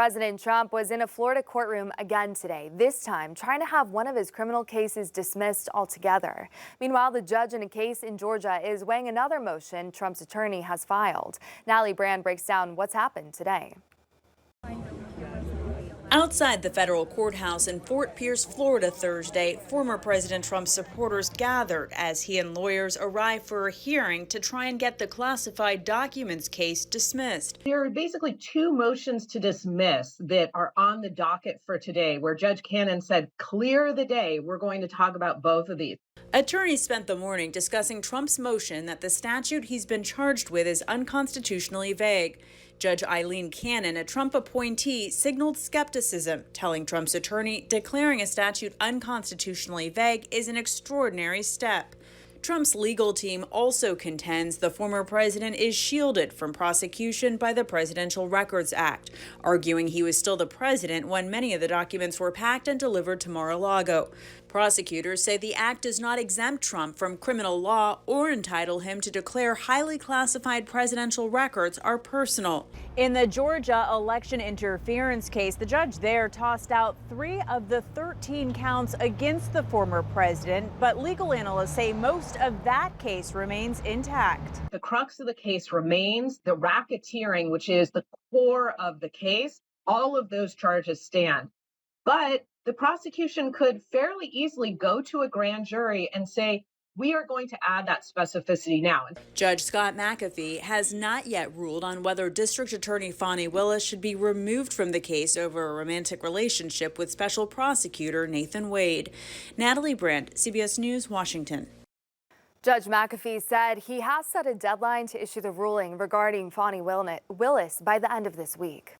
President Trump was in a Florida courtroom again today, this time trying to have one of his criminal cases dismissed altogether. Meanwhile, the judge in a case in Georgia is weighing another motion Trump's attorney has filed. Natalie Brand breaks down what's happened today. Outside the federal courthouse in Fort Pierce, Florida Thursday, former President Trump's supporters gathered as he and lawyers arrived for a hearing to try and get the classified documents case dismissed. There are basically two motions to dismiss that are on the docket for today, where Judge Cannon said, clear the day. We're going to talk about both of these. Attorneys spent the morning discussing Trump's motion that the statute he's been charged with is unconstitutionally vague. Judge Eileen Cannon, a Trump appointee, signaled skepticism, telling Trump's attorney declaring a statute unconstitutionally vague is an extraordinary step. Trump's legal team also contends the former president is shielded from prosecution by the Presidential Records Act, arguing he was still the president when many of the documents were packed and delivered to Mar-a-Lago. Prosecutors say the act does not exempt Trump from criminal law or entitle him to declare highly classified presidential records are personal. In the Georgia election interference case, the judge there tossed out 3 of the 13 counts against the former president, but legal analysts say most of that case remains intact. The crux of the case remains the racketeering, which is the core of the case. All of those charges stand. But the prosecution could fairly easily go to a grand jury and say, we are going to add that specificity now. Judge Scott McAfee has not yet ruled on whether District Attorney Fani Willis should be removed from the case over a romantic relationship with Special Prosecutor Nathan Wade. Natalie Brandt, CBS News, Washington. Judge McAfee said he has set a deadline to issue the ruling regarding Fani Willis by the end of this week.